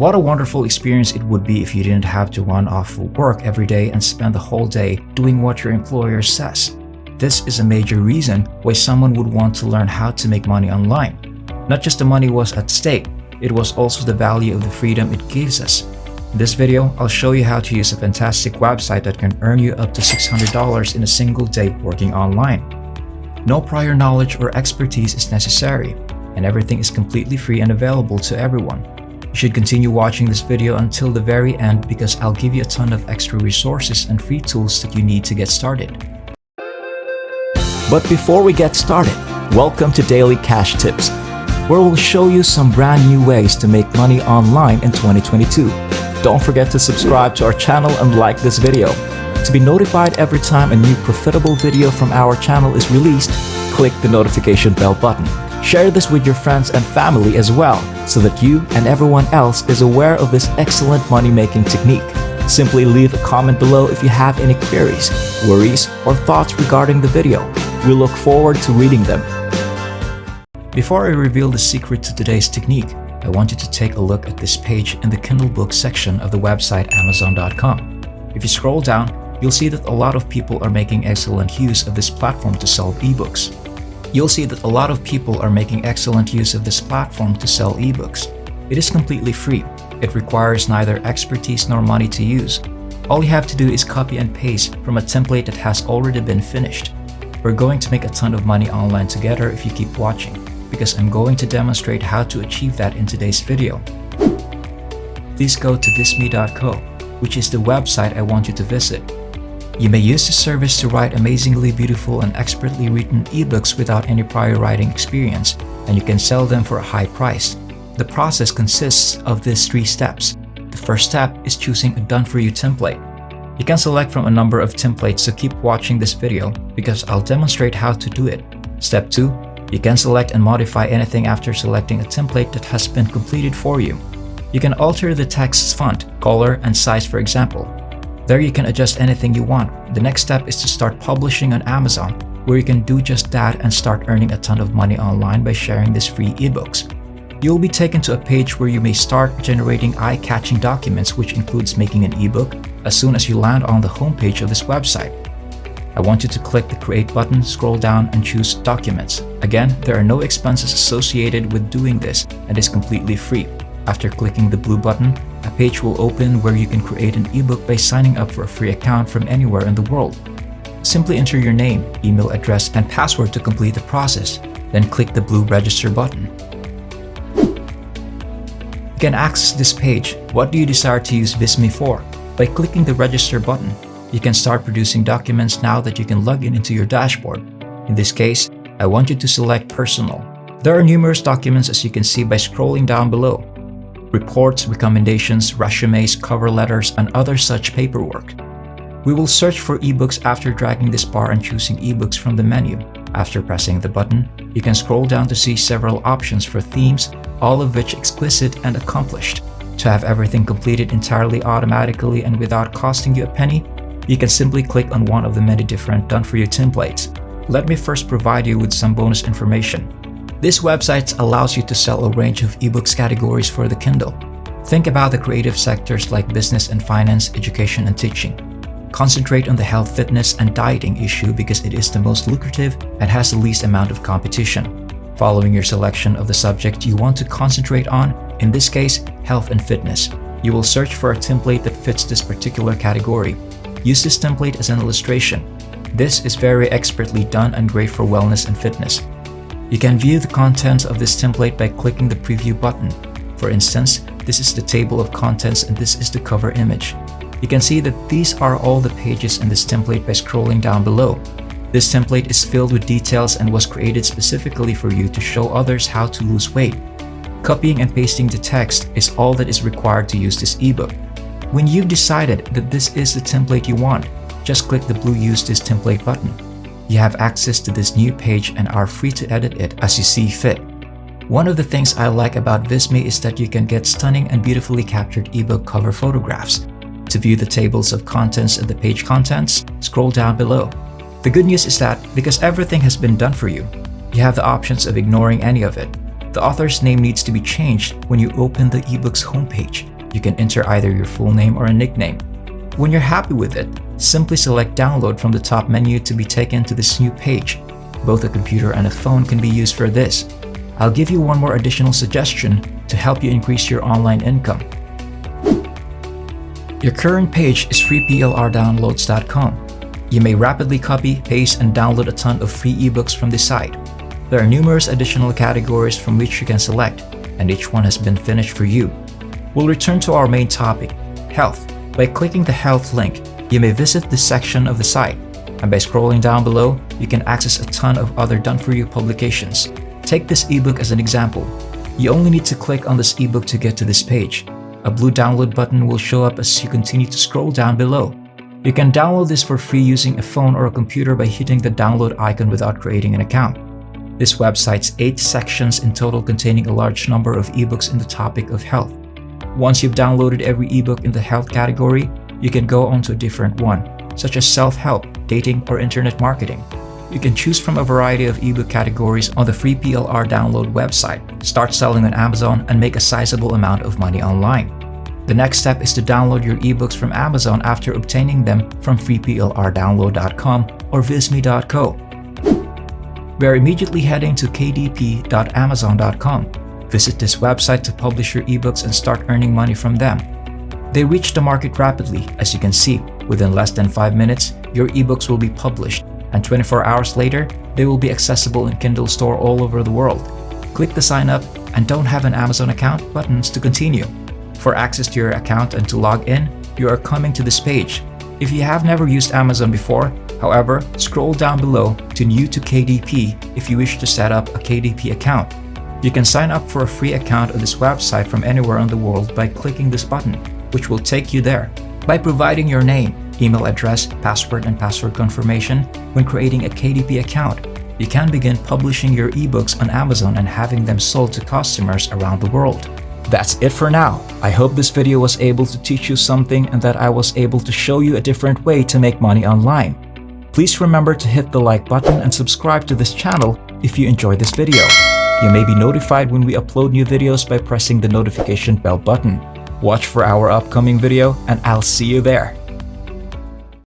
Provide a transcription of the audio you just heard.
What a wonderful experience it would be if you didn't have to run off for work every day and spend the whole day doing what your employer says. This is a major reason why someone would want to learn how to make money online. Not just the money was at stake, it was also the value of the freedom it gives us. In this video, I'll show you how to use a fantastic website that can earn you up to $600 in a single day working online. No prior knowledge or expertise is necessary, and everything is completely free and available to everyone. You should continue watching this video until the very end because I'll give you a ton of extra resources and free tools that you need to get started. But before we get started, welcome to Daily Cash Tips, where we'll show you some brand new ways to make money online in 2022. Don't forget to subscribe to our channel and like this video. To be notified every time a new profitable video from our channel is released, click the notification bell button. Share this with your friends and family as well, so that you and everyone else is aware of this excellent money-making technique. Simply leave a comment below if you have any queries, worries, or thoughts regarding the video. We look forward to reading them. Before I reveal the secret to today's technique, I want you to take a look at this page in the Kindle Book section of the website Amazon.com. If you scroll down, you'll see that a lot of people are making excellent use of this platform to sell ebooks. It is completely free. It requires neither expertise nor money to use. All you have to do is copy and paste from a template that has already been finished. We're going to make a ton of money online together if you keep watching, because I'm going to demonstrate how to achieve that in today's video. Please go to Thisme.co, which is the website I want you to visit. You may use this service to write amazingly beautiful and expertly written ebooks without any prior writing experience, and you can sell them for a high price. The process consists of these 3 steps. The first step is choosing a done-for-you template. You can select from a number of templates, so keep watching this video because I'll demonstrate how to do it. Step 2, you can select and modify anything after selecting a template that has been completed for you. You can alter the text's font, color, and size, for example. There you can adjust anything you want. The next step is to start publishing on Amazon, where you can do just that and start earning a ton of money online by sharing these free ebooks. You'll be taken to a page where you may start generating eye-catching documents, which includes making an ebook, as soon as you land on the homepage of this website. I want you to click the Create button, scroll down, and choose Documents. Again, there are no expenses associated with doing this and is completely free. After clicking the blue button, a page will open where you can create an ebook by signing up for a free account from anywhere in the world. Simply enter your name, email address, and password to complete the process, then click the blue Register button. You can access this page. What do you desire to use Thisme for? By clicking the Register button, you can start producing documents now that you can log in into your dashboard. In this case, I want you to select Personal. There are numerous documents, as you can see by scrolling down below. Reports, recommendations, resumes, cover letters, and other such paperwork. We will search for ebooks after dragging this bar and choosing ebooks from the menu. After pressing the button, you can scroll down to see several options for themes, all of which explicit and accomplished. To have everything completed entirely automatically and without costing you a penny, you can simply click on one of the many different done-for-you templates. Let me first provide you with some bonus information. This website allows you to sell a range of ebooks categories for the Kindle. Think about the creative sectors like business and finance, education and teaching. Concentrate on the health, fitness, and dieting issue because it is the most lucrative and has the least amount of competition. Following your selection of the subject you want to concentrate on, in this case, health and fitness, you will search for a template that fits this particular category. Use this template as an illustration. This is very expertly done and great for wellness and fitness. You can view the contents of this template by clicking the Preview button. For instance, this is the table of contents and this is the cover image. You can see that these are all the pages in this template by scrolling down below. This template is filled with details and was created specifically for you to show others how to lose weight. Copying and pasting the text is all that is required to use this ebook. When you've decided that this is the template you want, just click the blue Use This Template button. You have access to this new page and are free to edit it as you see fit. One of the things I like about Thisme is that you can get stunning and beautifully captured ebook cover photographs. To view the tables of contents and the page contents, scroll down below. The good news is that because everything has been done for you, you have the options of ignoring any of it. The author's name needs to be changed when you open the ebook's homepage. You can enter either your full name or a nickname. When you're happy with it, simply select Download from the top menu to be taken to this new page. Both a computer and a phone can be used for this. I'll give you one more additional suggestion to help you increase your online income. Your current page is FreePLRdownloads.com. You may rapidly copy, paste, and download a ton of free ebooks from this site. There are numerous additional categories from which you can select, and each one has been finished for you. We'll return to our main topic, health. By clicking the health link, you may visit this section of the site, and by scrolling down below, you can access a ton of other done-for-you publications. Take this ebook as an example. You only need to click on this ebook to get to this page. A blue download button will show up as you continue to scroll down below. You can download this for free using a phone or a computer by hitting the download icon without creating an account. This website's 8 sections in total containing a large number of ebooks in the topic of health. Once you've downloaded every ebook in the health category, you can go on to a different one, such as self-help, dating, or internet marketing. You can choose from a variety of ebook categories on the FreePLR download website, start selling on Amazon, and make a sizable amount of money online. The next step is to download your ebooks from Amazon after obtaining them from FreePLRdownload.com or Thisme.co. We are immediately heading to kdp.amazon.com. Visit this website to publish your ebooks and start earning money from them. They reach the market rapidly, as you can see. Within less than 5 minutes, your ebooks will be published, and 24 hours later, they will be accessible in Kindle store all over the world. Click the sign up and don't have an Amazon account buttons to continue. For access to your account and to log in, you are coming to this page. If you have never used Amazon before, however, scroll down below to New to KDP if you wish to set up a KDP account. You can sign up for a free account on this website from anywhere in the world by clicking this button, which will take you there. By providing your name, email address, password, and password confirmation when creating a KDP account, you can begin publishing your ebooks on Amazon and having them sold to customers around the world. That's it for now. I hope this video was able to teach you something and that I was able to show you a different way to make money online. Please remember to hit the like button and subscribe to this channel if you enjoyed this video. You may be notified when we upload new videos by pressing the notification bell button. Watch for our upcoming video and I'll see you there.